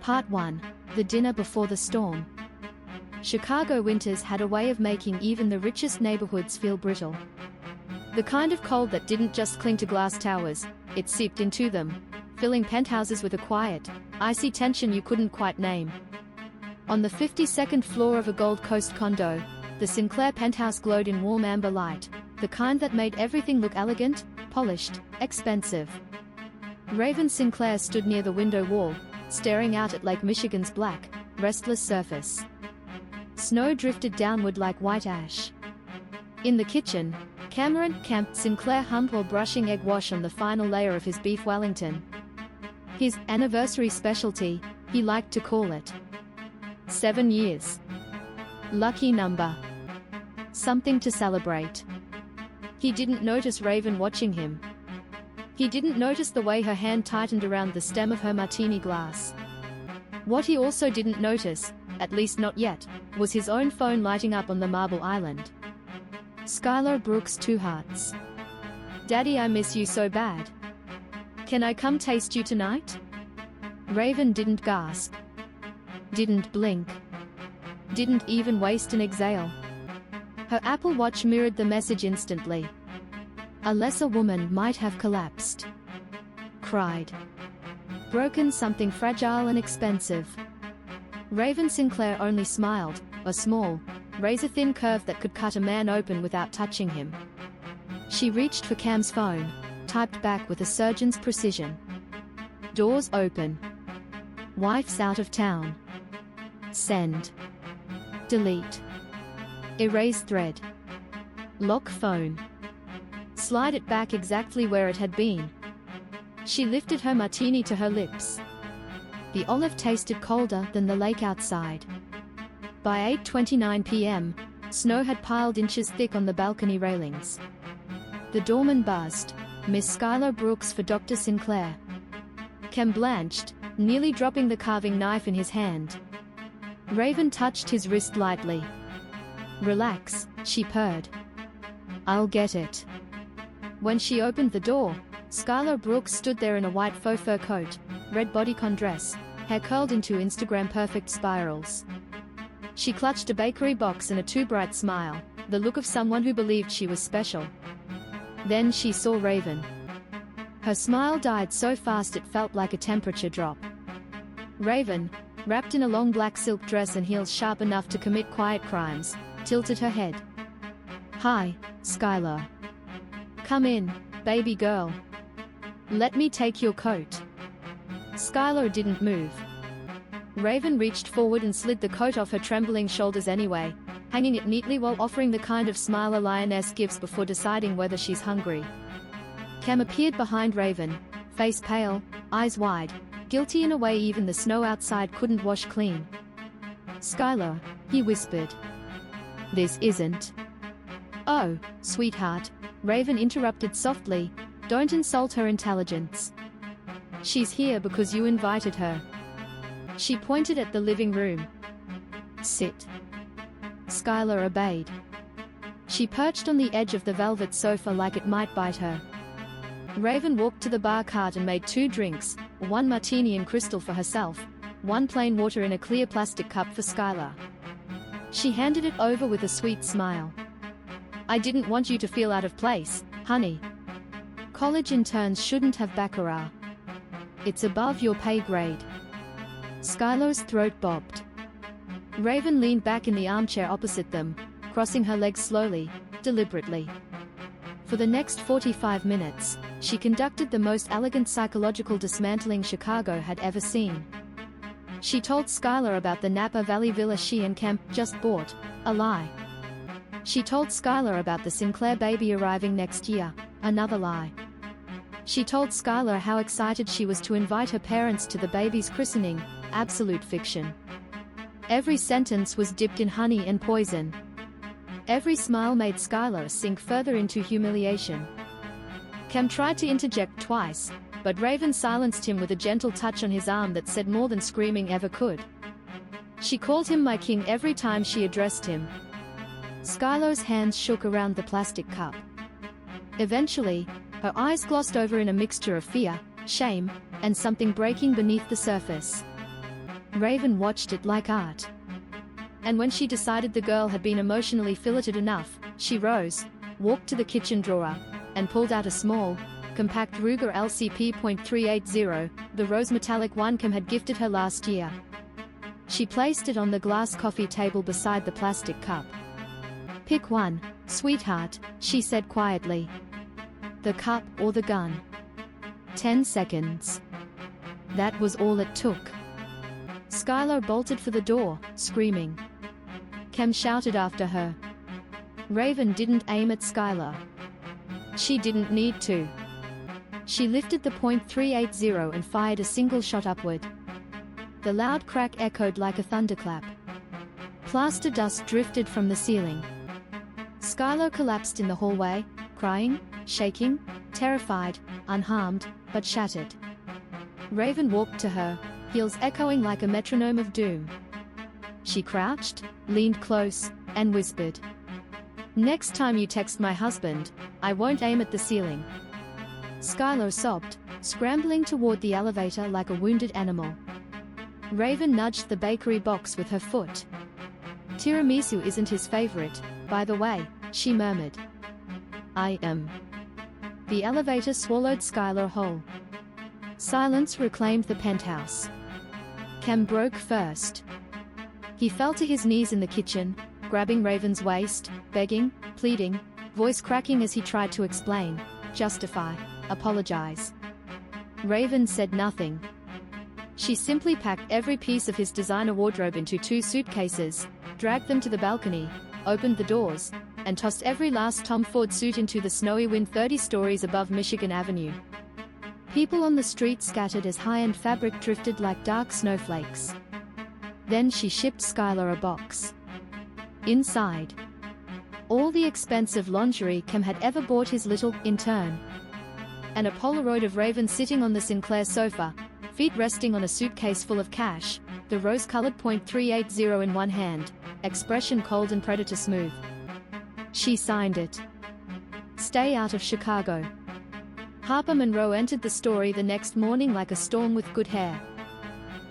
Part 1. The Dinner Before the Storm. Chicago winters had a way of making even the richest neighborhoods feel brittle. The kind of cold that didn't just cling to glass towers, it seeped into them, filling penthouses with a quiet, icy tension you couldn't quite name. On the 52nd floor of a Gold Coast condo, the Sinclair penthouse glowed in warm amber light, the kind that made everything look elegant, polished, expensive. Raven Sinclair stood near the window wall, staring out at Lake Michigan's black, restless surface. Snow drifted downward like white ash. In the kitchen, Cameron Sinclair hummed while brushing egg wash on the final layer of his beef Wellington. His anniversary specialty, he liked to call it. 7 years. Lucky number. Something to celebrate. He didn't notice Raven watching him. He didn't notice the way her hand tightened around the stem of her martini glass. What he also didn't notice, at least not yet, was his own phone lighting up on the marble island. Skylar Brooks, 2 hearts. Daddy, I miss you so bad. Can I come taste you tonight? Raven didn't gasp. Didn't blink. Didn't even waste an exhale. Her Apple Watch mirrored the message instantly. A lesser woman might have collapsed. Cried. Broken something fragile and expensive. Raven Sinclair only smiled, a small, razor-thin curve that could cut a man open without touching him. She reached for Cam's phone, typed back with a surgeon's precision. Doors open. Wife's out of town. Send. Delete. Erase thread. Lock phone. Slide it back exactly where it had been. She lifted her martini to her lips. The olive tasted colder than the lake outside. By 8:29 p.m., snow had piled inches thick on the balcony railings. The doorman buzzed, "Miss Skylar Brooks for Dr. Sinclair." Cam blanched, nearly dropping the carving knife in his hand. Raven touched his wrist lightly. "Relax," she purred. "I'll get it." When she opened the door, Skylar Brooks stood there in a white faux fur coat, red bodycon dress, hair curled into Instagram-perfect spirals. She clutched a bakery box and a too bright smile, the look of someone who believed she was special. Then she saw Raven. Her smile died so fast it felt like a temperature drop. Raven, wrapped in a long black silk dress and heels sharp enough to commit quiet crimes, tilted her head. "Hi, Skylar. Come in, baby girl. Let me take your coat." Skylar didn't move. Raven reached forward and slid the coat off her trembling shoulders anyway, hanging it neatly while offering the kind of smile a lioness gives before deciding whether she's hungry. Cam appeared behind Raven, face pale, eyes wide, guilty in a way even the snow outside couldn't wash clean. "Skylar," he whispered. "This isn't." "Oh, sweetheart," Raven interrupted softly, "don't insult her intelligence. She's here because you invited her." She pointed at the living room. "Sit." Skylar obeyed. She perched on the edge of the velvet sofa like it might bite her. Raven walked to the bar cart and made 2 drinks, 1 martini in crystal for herself, 1 plain water in a clear plastic cup for Skylar. She handed it over with a sweet smile. "I didn't want you to feel out of place, honey. College interns shouldn't have baccarat. It's above your pay grade." Skylar's throat bobbed. Raven leaned back in the armchair opposite them, crossing her legs slowly, deliberately. For the next 45 minutes, she conducted the most elegant psychological dismantling Chicago had ever seen. She told Skylar about the Napa Valley villa she and Cam just bought, a lie. She told Skylar about the Sinclair baby arriving next year, another lie. She told Skylar how excited she was to invite her parents to the baby's christening, absolute fiction. Every sentence was dipped in honey and poison. Every smile made Skylar sink further into humiliation. Cam tried to interject twice, but Raven silenced him with a gentle touch on his arm that said more than screaming ever could. She called him my king every time she addressed him. Skylar's hands shook around the plastic cup. Eventually, her eyes glossed over in a mixture of fear, shame, and something breaking beneath the surface. Raven watched it like art. And when she decided the girl had been emotionally filleted enough, she rose, walked to the kitchen drawer, and pulled out a small, compact Ruger LCP.380, the rose metallic one Cam had gifted her last year. She placed it on the glass coffee table beside the plastic cup. "Pick one, sweetheart," she said quietly. "The cup or the gun." 10 seconds. That was all it took. Skylar bolted for the door, screaming. Cam shouted after her. Raven didn't aim at Skylar. She didn't need to. She lifted the .380 and fired a single shot upward. The loud crack echoed like a thunderclap. Plaster dust drifted from the ceiling. Skylar collapsed in the hallway, crying, shaking, terrified, unharmed, but shattered. Raven walked to her, heels echoing like a metronome of doom. She crouched, leaned close, and whispered, "Next time you text my husband, I won't aim at the ceiling." Skylar sobbed, scrambling toward the elevator like a wounded animal. Raven nudged the bakery box with her foot. "Tiramisu isn't his favorite, by the way," she murmured. "I am." The elevator swallowed Skylar whole. Silence reclaimed the penthouse. Cam broke first. He fell to his knees in the kitchen, grabbing Raven's waist, begging, pleading, voice cracking as he tried to explain, justify, apologize. Raven said nothing. She simply packed every piece of his designer wardrobe into 2 suitcases, dragged them to the balcony, opened the doors, and tossed every last Tom Ford suit into the snowy wind 30 stories above Michigan Avenue. People on the street scattered as high-end fabric drifted like dark snowflakes. Then she shipped Skylar a box. Inside, all the expensive lingerie Cam had ever bought his little intern. And a Polaroid of Raven sitting on the Sinclair sofa, feet resting on a suitcase full of cash, the rose-colored .380 in one hand, expression cold and predator smooth. She signed it. "Stay out of Chicago." Harper Monroe entered the story the next morning like a storm with good hair.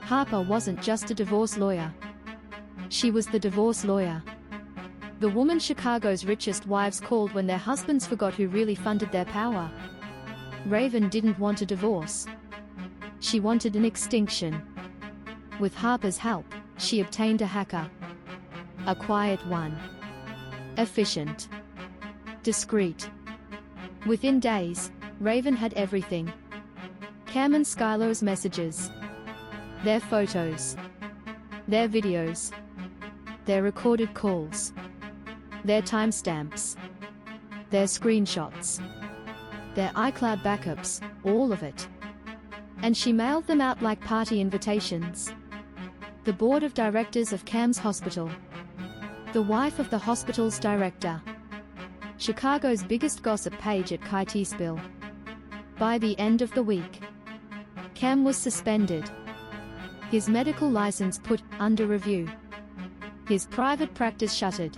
Harper wasn't just a divorce lawyer. She was the divorce lawyer. The woman Chicago's richest wives called when their husbands forgot who really funded their power. Raven didn't want a divorce. She wanted an extinction. With Harper's help, she obtained a hacker. A quiet one. Efficient. Discreet. Within days, Raven had everything. Cam and Skylar's messages. Their photos. Their videos. Their recorded calls. Their timestamps. Their screenshots. Their iCloud backups, all of it. And she mailed them out like party invitations. The board of directors of Cam's hospital. The wife of the hospital's director. Chicago's biggest gossip page at Kitespill. By the end of the week, Cam was suspended. His medical license put under review. His private practice shuttered.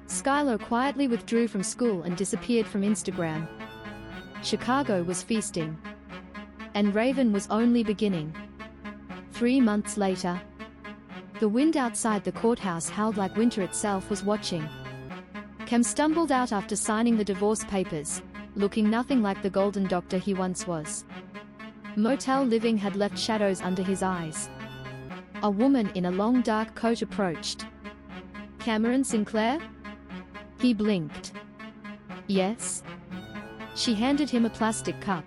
Skylar quietly withdrew from school and disappeared from Instagram. Chicago was feasting. And Raven was only beginning. 3 months later, the wind outside the courthouse howled like winter itself was watching. Cam stumbled out after signing the divorce papers, looking nothing like the golden doctor he once was. Motel living had left shadows under his eyes. A woman in a long dark coat approached. "Cameron Sinclair?" He blinked. "Yes." She handed him a plastic cup.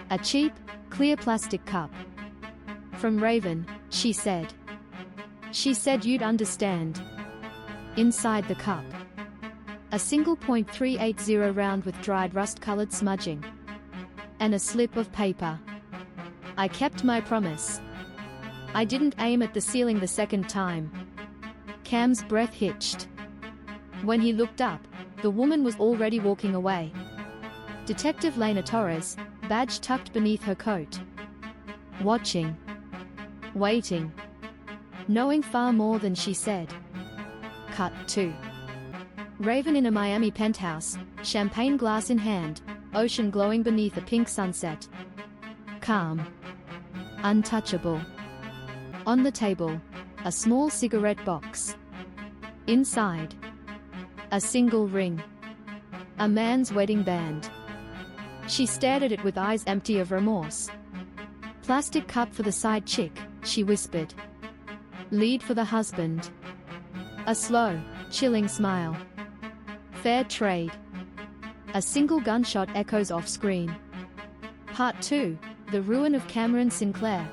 A cheap, clear plastic cup. "From Raven," she said. "She said you'd understand." Inside the cup, a single .380 round with dried rust-colored smudging. And a slip of paper. "I kept my promise. I didn't aim at the ceiling the second time." Cam's breath hitched. When he looked up, the woman was already walking away. Detective Lena Torres, badge tucked beneath her coat. Watching. Waiting. Knowing far more than she said. Cut 2. Raven in a Miami penthouse, champagne glass in hand, ocean glowing beneath a pink sunset. Calm. Untouchable. On the table, a small cigarette box. Inside, a single ring. A man's wedding band. She stared at it with eyes empty of remorse. Plastic cup for the side chick, she whispered. Lead for the husband. A slow, chilling smile. Fair trade. A single gunshot echoes off-screen. Part 2, The Ruin of Cameron Sinclair.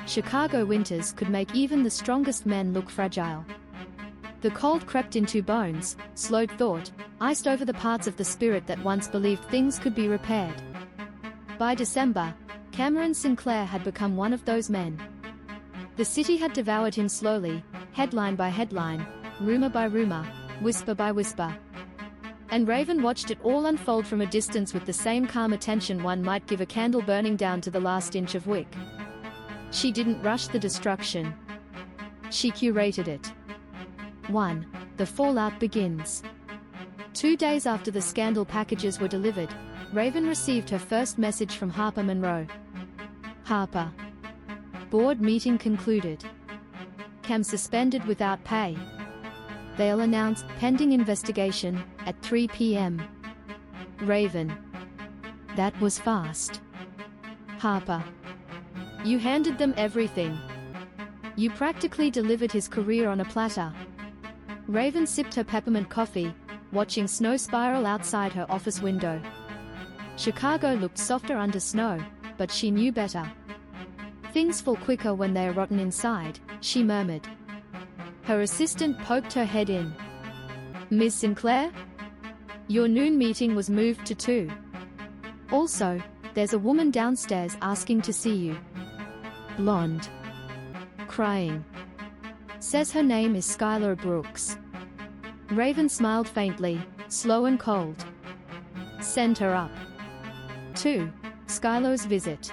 Chicago winters could make even the strongest men look fragile. The cold crept into bones, slowed thought, iced over the parts of the spirit that once believed things could be repaired. By December, Cameron Sinclair had become one of those men. The city had devoured him slowly, headline by headline, rumor by rumor, whisper by whisper. And Raven watched it all unfold from a distance with the same calm attention one might give a candle burning down to the last inch of wick. She didn't rush the destruction. She curated it. 1. The fallout begins. 2 days after the scandal packages were delivered, Raven received her first message from Harper Monroe. Harper. Board meeting concluded. Cam suspended without pay. They'll announce pending investigation at 3 p.m. Raven. That was fast. Harper. You handed them everything. You practically delivered his career on a platter. Raven sipped her peppermint coffee, watching snow spiral outside her office window. Chicago looked softer under snow, but she knew better. Things fall quicker when they are rotten inside, she murmured. Her assistant poked her head in. Ms. Sinclair? Your noon meeting was moved to 2. Also, there's a woman downstairs asking to see you. Blonde. Crying. Says her name is Skylar Brooks. Raven smiled faintly, slow and cold. Send her up. 2. Skylar's visit.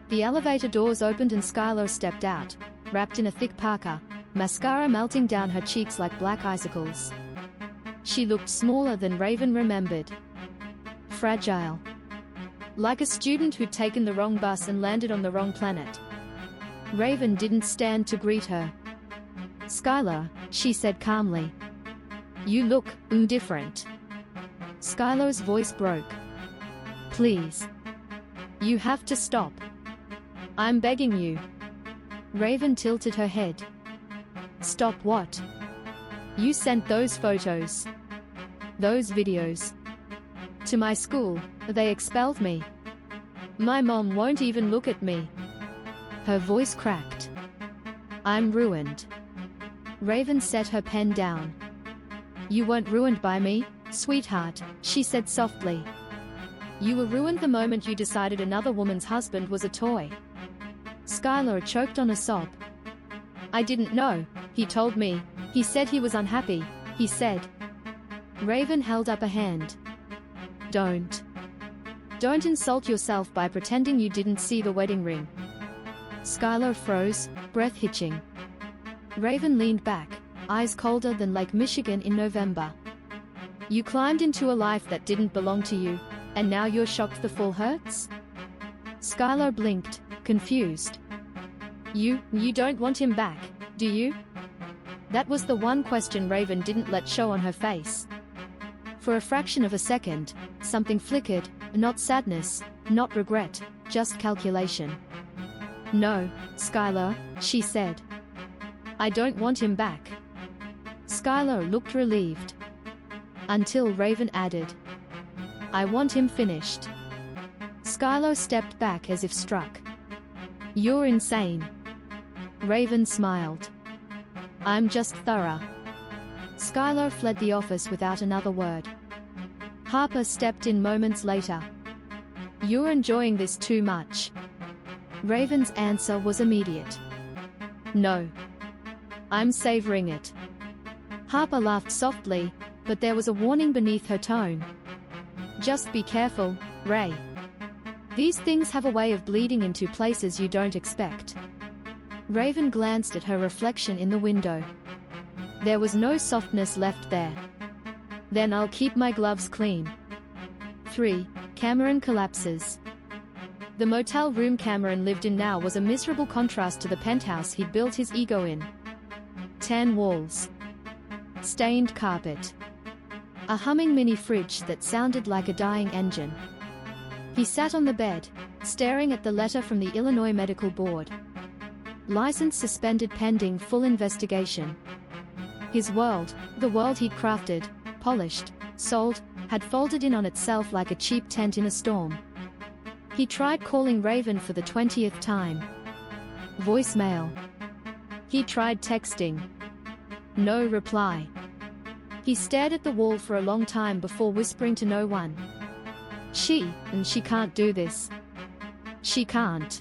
The elevator doors opened and Skylar stepped out, wrapped in a thick parka, mascara melting down her cheeks like black icicles. She looked smaller than Raven remembered. Fragile. Like a student who'd taken the wrong bus and landed on the wrong planet. Raven didn't stand to greet her. Skylar, she said calmly. You look indifferent. Skylar's voice broke. Please. You have to stop. I'm begging you. Raven tilted her head. Stop what? You sent those photos. Those videos. To my school, they expelled me. My mom won't even look at me. Her voice cracked. I'm ruined. Raven set her pen down. You weren't ruined by me, sweetheart, she said softly. You were ruined the moment you decided another woman's husband was a toy. Skylar choked on a sob. I didn't know, he told me. He said he was unhappy, he said. Raven held up a hand. Don't. Don't insult yourself by pretending you didn't see the wedding ring. Skylar froze, breath hitching. Raven leaned back, eyes colder than Lake Michigan in November. You climbed into a life that didn't belong to you, and now you're shocked the fall hurts? Skylar blinked, confused. You don't want him back, do you? That was the one question Raven didn't let show on her face. For a fraction of a second, something flickered, not sadness, not regret, just calculation. No, Skylar, she said. I don't want him back. Skylar looked relieved. Until Raven added. I want him finished. Skylar stepped back as if struck. You're insane. Raven smiled. I'm just thorough. Skylar fled the office without another word. Harper stepped in moments later. You're enjoying this too much. Raven's answer was immediate. No. I'm savoring it. Harper laughed softly, but there was a warning beneath her tone. Just be careful, Ray. These things have a way of bleeding into places you don't expect. Raven glanced at her reflection in the window. There was no softness left there. Then I'll keep my gloves clean. 3. Cameron collapses. The motel room Cameron lived in now was a miserable contrast to the penthouse he'd built his ego in. Tan walls. Stained carpet. A humming mini fridge that sounded like a dying engine. He sat on the bed, staring at the letter from the Illinois Medical Board. License suspended pending full investigation. His world, the world he'd crafted, polished, sold, had folded in on itself like a cheap tent in a storm. He tried calling Raven for the 20th time. Voicemail. He tried texting. No reply. He stared at the wall for a long time before whispering to no one. She can't do this. She can't.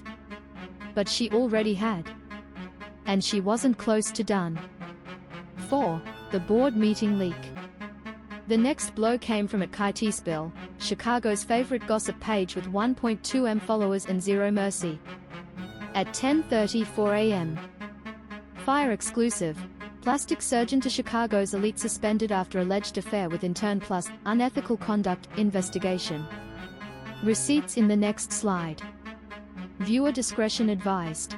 But she already had. And she wasn't close to done. 4. The board meeting leak. The next blow came from at Kitespill, Chicago's favorite gossip page with 1.2 M followers and zero mercy. At 10:34 a.m. Fire exclusive. Plastic surgeon to Chicago's elite suspended after alleged affair with intern plus unethical conduct investigation. Receipts in the next slide. Viewer discretion advised.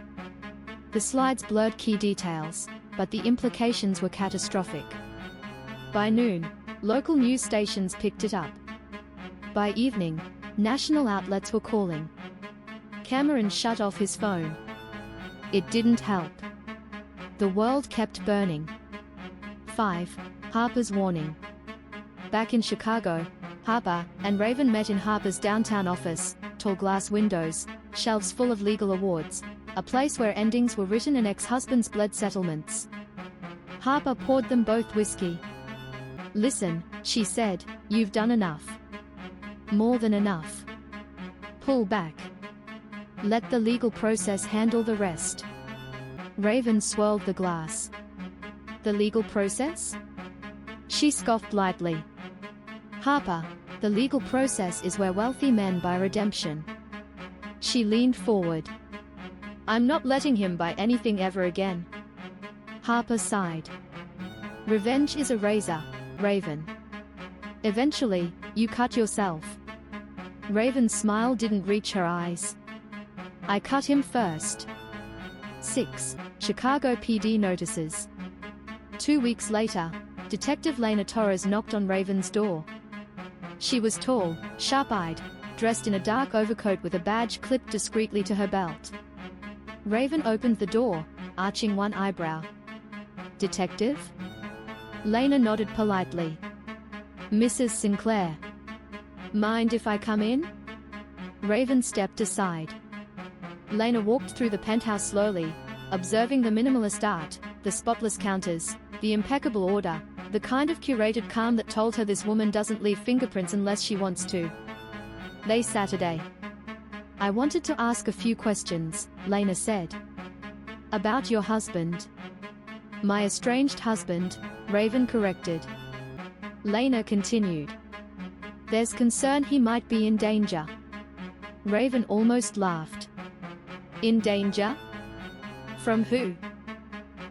The slides blurred key details, but the implications were catastrophic. By noon, local news stations picked it up. By evening, national outlets were calling. Cameron shut off his phone. It didn't help. The world kept burning. 5. Harper's warning. Back in Chicago, Harper and Raven met in Harper's downtown office, tall glass windows, shelves full of legal awards, a place where endings were written and ex-husbands bled settlements. Harper poured them both whiskey. Listen, she said, you've done enough. More than enough. Pull back. Let the legal process handle the rest. Raven swirled the glass. The legal process? She scoffed lightly. Harper, the legal process is where wealthy men buy redemption. She leaned forward. I'm not letting him buy anything ever again. Harper sighed. Revenge is a razor, Raven. Eventually, you cut yourself. Raven's smile didn't reach her eyes. I cut him first. 6. Chicago PD notices. 2 weeks later, Detective Lena Torres knocked on Raven's door. She was tall, sharp-eyed, dressed in a dark overcoat with a badge clipped discreetly to her belt. Raven opened the door, arching one eyebrow. Detective? Lena nodded politely. Mrs. Sinclair. Mind if I come in? Raven stepped aside. Lena walked through the penthouse slowly, observing the minimalist art, the spotless counters, the impeccable order, the kind of curated calm that told her this woman doesn't leave fingerprints unless she wants to. They Saturday. I wanted to ask a few questions, Lena said. About your husband. My estranged husband, Raven corrected. Lena continued. There's concern he might be in danger. Raven almost laughed. In danger? From who?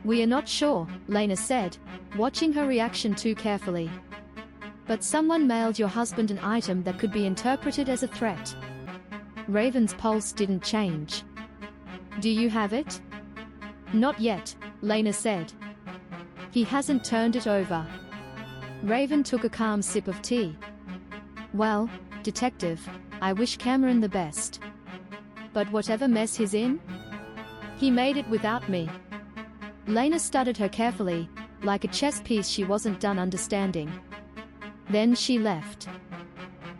We are not sure, Lena said, watching her reaction too carefully. But someone mailed your husband an item that could be interpreted as a threat. Raven's pulse didn't change. Do you have it? Not yet, Lena said. He hasn't turned it over. Raven took a calm sip of tea. Well, Detective, I wish Cameron the best. But whatever mess he's in? He made it without me. Lena studied her carefully, like a chess piece she wasn't done understanding. Then she left.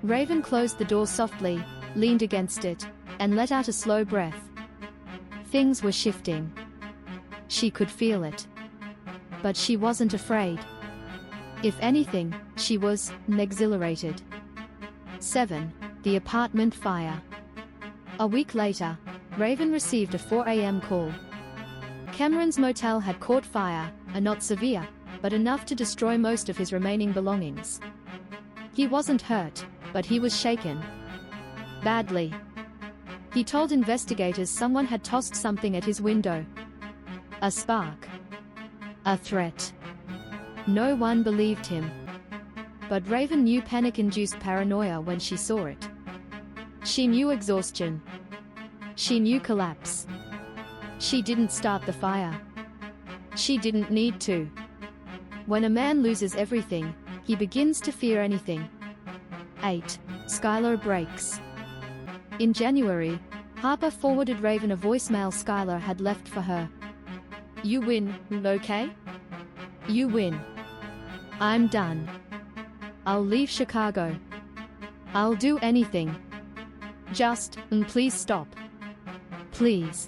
Raven closed the door softly, leaned against it, and let out a slow breath. Things were shifting. She could feel it. But she wasn't afraid. If anything, she was exhilarated. 7. The apartment fire. A week later, Raven received a 4 a.m. call. Cameron's motel had caught fire, not severe, but enough to destroy most of his remaining belongings. He wasn't hurt, but he was shaken. Badly. He told investigators someone had tossed something at his window. A spark. A threat. No one believed him. But Raven knew panic-induced paranoia when she saw it. She knew exhaustion. She knew collapse. She didn't start the fire. She didn't need to. When a man loses everything, he begins to fear anything. 8. Skylar breaks. In January, Harper forwarded Raven a voicemail Skylar had left for her. "You win, okay? You win. I'm done. I'll leave Chicago. I'll do anything. Just, please stop. Please.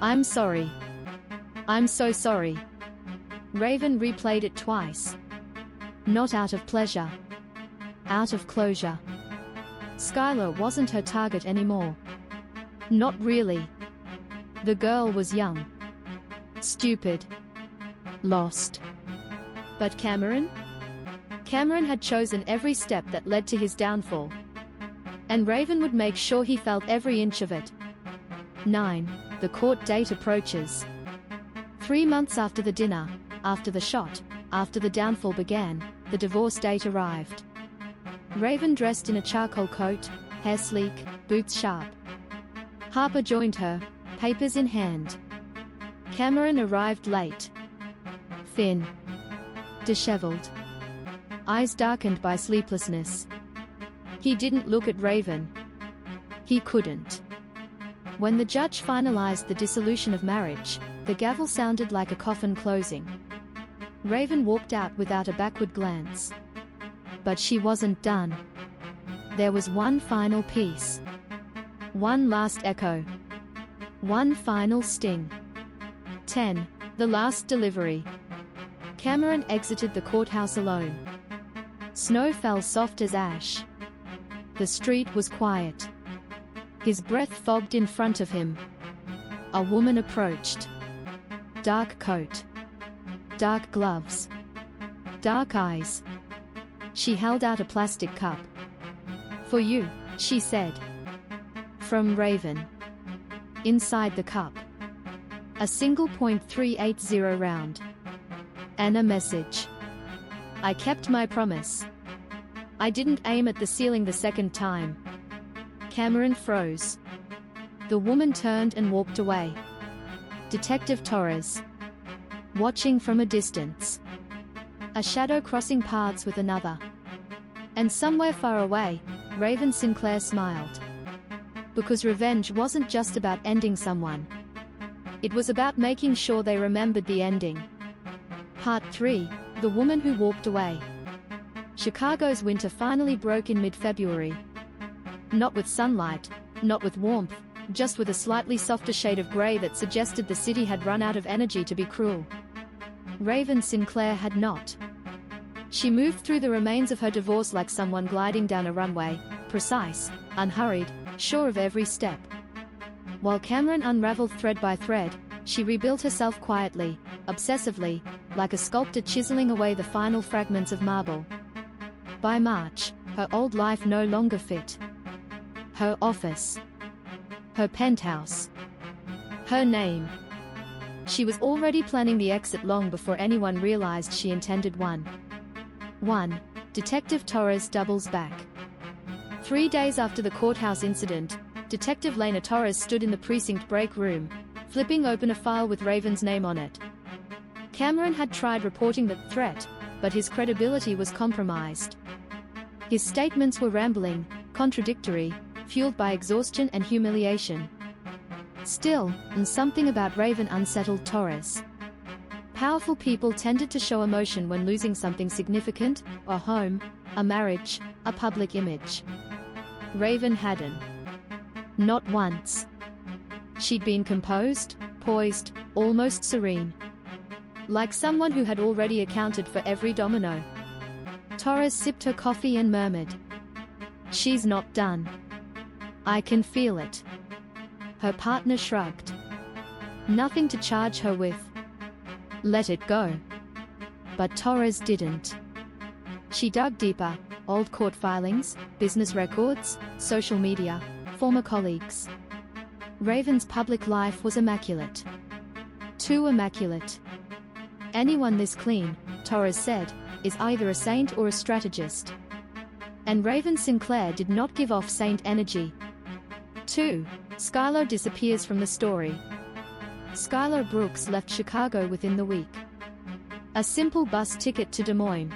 I'm sorry. I'm so sorry." Raven replayed it twice. Not out of pleasure. Out of closure. Skylar wasn't her target anymore. Not really. The girl was young. Stupid. Lost. But Cameron? Cameron had chosen every step that led to his downfall. And Raven would make sure he felt every inch of it. 9. The court date approaches. 3 months after the dinner, after the shot, after the downfall began, the divorce date arrived. Raven dressed in a charcoal coat, hair sleek, boots sharp. Harper joined her, papers in hand. Cameron arrived late. Thin. Disheveled. Eyes darkened by sleeplessness. He didn't look at Raven. He couldn't. When the judge finalized the dissolution of marriage, the gavel sounded like a coffin closing. Raven walked out without a backward glance. But she wasn't done. There was one final piece. One last echo. One final sting. 10. The last delivery. Cameron exited the courthouse alone. Snow fell soft as ash. The street was quiet. His breath fogged in front of him. A woman approached. Dark coat. Dark gloves. Dark eyes. She held out a plastic cup. "For you," she said. From Raven. Inside the cup, a single .380 round. And a message. "I kept my promise. I didn't aim at the ceiling the second time." Cameron froze. The woman turned and walked away. Detective Torres. Watching from a distance. A shadow crossing paths with another. And somewhere far away, Raven Sinclair smiled. Because revenge wasn't just about ending someone. It was about making sure they remembered the ending. Part 3. The Woman Who Walked Away. Chicago's winter finally broke in mid-February. Not with sunlight, not with warmth, just with a slightly softer shade of grey that suggested the city had run out of energy to be cruel. Raven Sinclair had not. She moved through the remains of her divorce like someone gliding down a runway, precise, unhurried, sure of every step. While Cameron unraveled thread by thread, she rebuilt herself quietly, obsessively, like a sculptor chiseling away the final fragments of marble. By March, her old life no longer fit. Her office. Her penthouse. Her name. She was already planning the exit long before anyone realized she intended one. 1. Detective Torres doubles back. 3 days after the courthouse incident, Detective Lena Torres stood in the precinct break room, flipping open a file with Raven's name on it. Cameron had tried reporting the threat, but his credibility was compromised. His statements were rambling, contradictory, fueled by exhaustion and humiliation. Still, something about Raven unsettled Torres. Powerful people tended to show emotion when losing something significant, a home, a marriage, a public image. Raven hadn't. Not once. She'd been composed, poised, almost serene. Like someone who had already accounted for every domino. Torres sipped her coffee and murmured. "She's not done. I can feel it." Her partner shrugged. "Nothing to charge her with. Let it go." But Torres didn't. She dug deeper, old court filings, business records, social media, former colleagues. Raven's public life was immaculate. Too immaculate. Anyone this clean, Torres said, is either a saint or a strategist. And Raven Sinclair did not give off saint energy. 2. Skylar disappears from the story. Skylar Brooks left Chicago within the week. A simple bus ticket to Des Moines.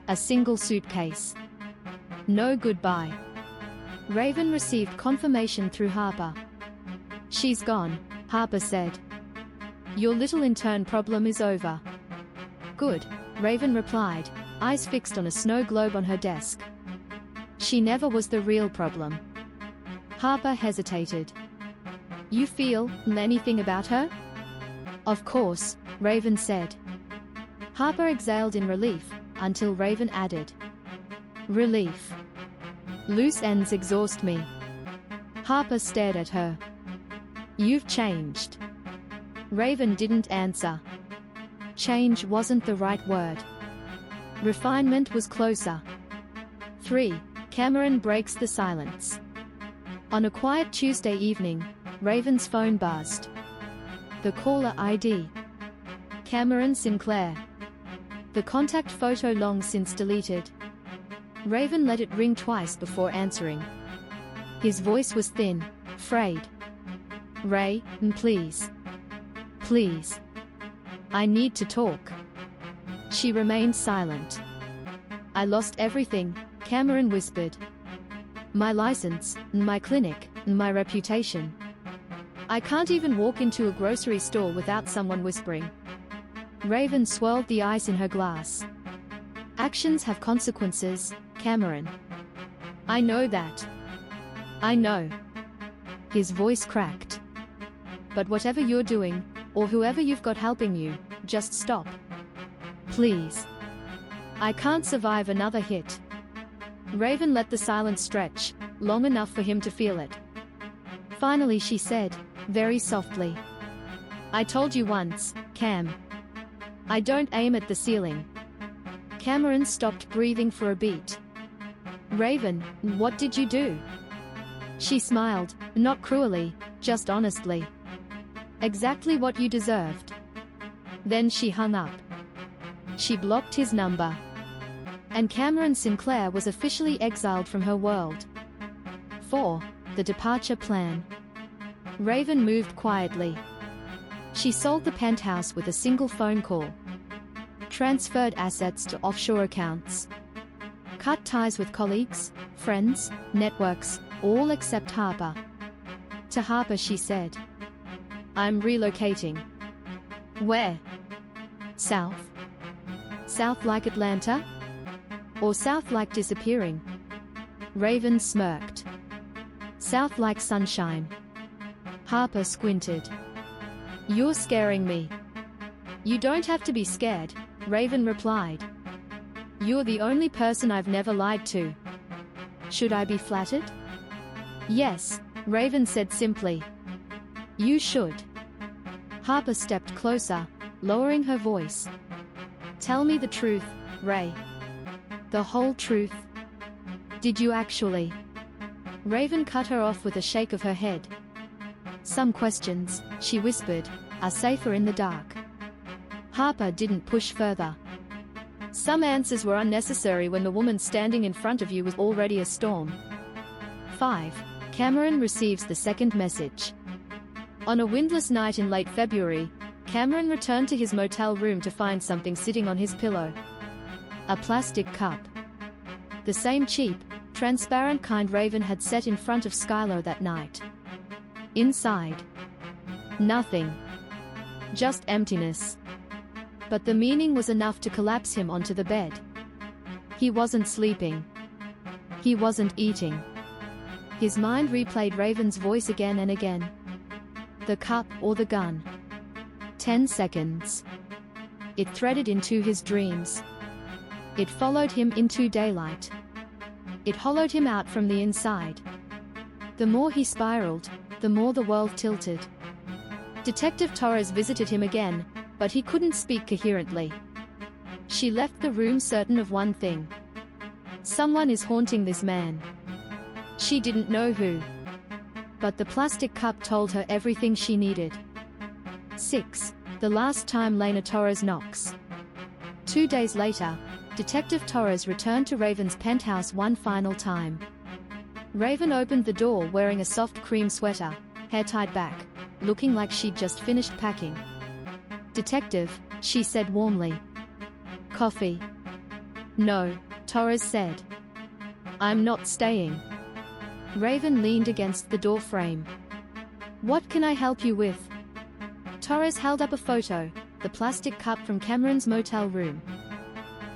A single suitcase. No goodbye. Raven received confirmation through Harper. She's gone, Harper said. Your little intern problem is over. Good, Raven replied, eyes fixed on a snow globe on her desk. She never was the real problem. Harper hesitated. You feel anything about her? Of course, Raven said. Harper exhaled in relief, until Raven added. Relief. Loose ends exhaust me. Harper stared at her. You've changed. Raven didn't answer. Change wasn't the right word. Refinement was closer. 3. Cameron breaks the silence. On a quiet Tuesday evening, Raven's phone buzzed. The caller ID. Cameron Sinclair. The contact photo long since deleted. Raven let it ring twice before answering. His voice was thin, frayed. Ray, please. Please. I need to talk. She remained silent. I lost everything, Cameron whispered. My license, my clinic, my reputation. I can't even walk into a grocery store without someone whispering. Raven swirled the ice in her glass. Actions have consequences, Cameron. I know that. I know. His voice cracked. But whatever you're doing, or whoever you've got helping you, just stop. Please. I can't survive another hit. Raven let the silence stretch, long enough for him to feel it. Finally she said, very softly. I told you once, Cam. I don't aim at the ceiling. Cameron stopped breathing for a beat. Raven, what did you do? She smiled, not cruelly, just honestly. Exactly what you deserved. Then she hung up. She blocked his number. And Cameron Sinclair was officially exiled from her world. 4. The departure plan. Raven moved quietly. She sold the penthouse with a single phone call. Transferred assets to offshore accounts. Cut ties with colleagues, friends, networks, all except Harper. To Harper she said. I'm relocating. Where? South? South like Atlanta? Or south like disappearing? Raven smirked. South like sunshine. Harper squinted. You're scaring me. You don't have to be scared, Raven replied. You're the only person I've never lied to. Should I be flattered? Yes, Raven said simply. You should. Harper stepped closer, lowering her voice. Tell me the truth, Ray. The whole truth. Did you actually? Raven cut her off with a shake of her head. Some questions, she whispered, are safer in the dark. Harper didn't push further. Some answers were unnecessary when the woman standing in front of you was already a storm. 5. Cameron receives the second message. On a windless night in late February, Cameron returned to his motel room to find something sitting on his pillow. A plastic cup. The same cheap, transparent kind Raven had set in front of Skylar that night. Inside. Nothing. Just emptiness. But the meaning was enough to collapse him onto the bed. He wasn't sleeping. He wasn't eating. His mind replayed Raven's voice again and again. The cup or the gun. 10 seconds. It threaded into his dreams. It followed him into daylight. It hollowed him out from the inside. The more he spiraled, the more the world tilted. Detective Torres visited him again, but he couldn't speak coherently. She left the room certain of one thing. Someone is haunting this man. She didn't know who. But the plastic cup told her everything she needed. 6. The last time Lena Torres knocks. 2 days later, Detective Torres returned to Raven's penthouse one final time. Raven opened the door wearing a soft cream sweater, hair tied back, looking like she'd just finished packing. "Detective," she said warmly. "Coffee?" "No," Torres said. "I'm not staying." Raven leaned against the door frame. "What can I help you with?" Torres held up a photo, the plastic cup from Cameron's motel room.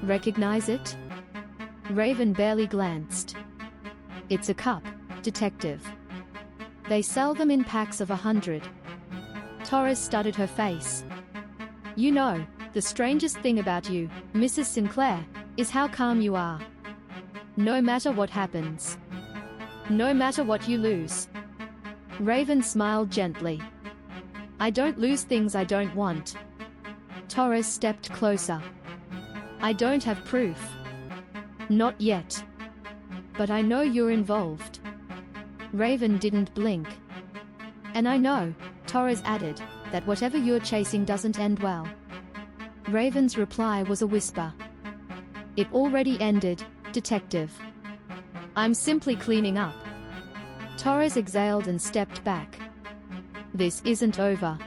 "Recognize it?" Raven barely glanced. "It's a cup, detective. They sell them in packs of 100. Torres studied her face. "You know, the strangest thing about you, Mrs. Sinclair, is how calm you are. No matter what happens. No matter what you lose." Raven smiled gently. "I don't lose things I don't want." Torres stepped closer. "I don't have proof. Not yet. But I know you're involved." Raven didn't blink. "And I know," Torres added, "that whatever you're chasing doesn't end well." Raven's reply was a whisper. "It already ended, detective. I'm simply cleaning up." Torres exhaled and stepped back. "This isn't over."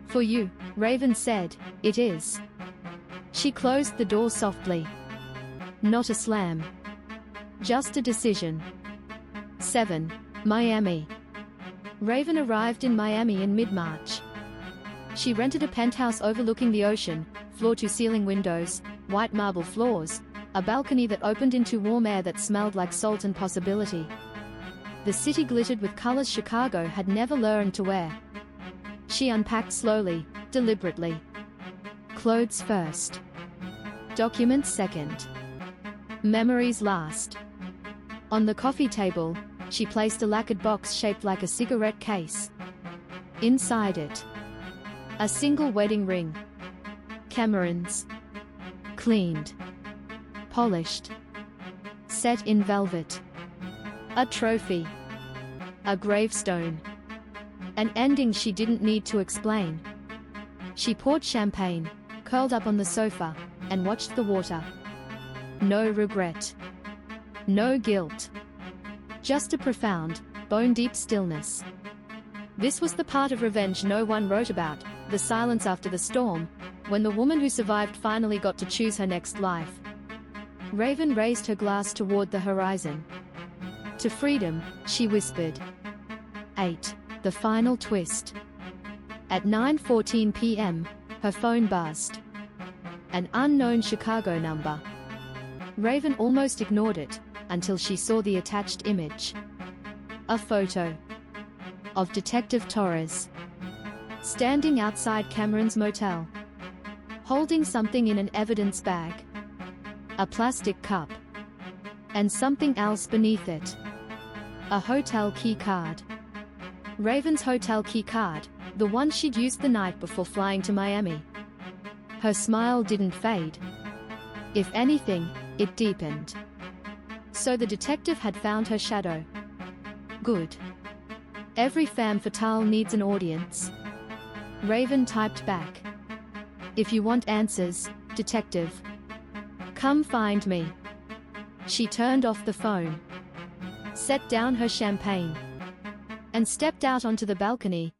"For you," Raven said, "it is." She closed the door softly. Not a slam. Just a decision. 7. Miami. Raven arrived in Miami in mid-March. She rented a penthouse overlooking the ocean, floor-to-ceiling windows, white marble floors, a balcony that opened into warm air that smelled like salt and possibility. The city glittered with colors Chicago had never learned to wear. She unpacked slowly, deliberately. Clothes first. Documents second. Memories last. On the coffee table, she placed a lacquered box shaped like a cigarette case. Inside it, a single wedding ring. Cameron's. Cleaned. Polished. Set in velvet. A trophy. A gravestone. An ending she didn't need to explain. She poured champagne, curled up on the sofa, and watched the water. No regret. No guilt. Just a profound, bone-deep stillness. This was the part of revenge no one wrote about, the silence after the storm, when the woman who survived finally got to choose her next life. Raven raised her glass toward the horizon. "To freedom," she whispered. 8. The final twist. At 9:14 p.m., her phone buzzed. An unknown Chicago number. Raven almost ignored it, until she saw the attached image. A photo of Detective Torres, standing outside Cameron's motel, holding something in an evidence bag. A plastic cup. And something else beneath it. A hotel key card. Raven's hotel key card, the one she'd used the night before flying to Miami. Her smile didn't fade. If anything, it deepened. So the detective had found her shadow. Good. Every femme-fatale needs an audience. Raven typed back. "If you want answers, detective, come find me." She turned off the phone, set down her champagne, and stepped out onto the balcony,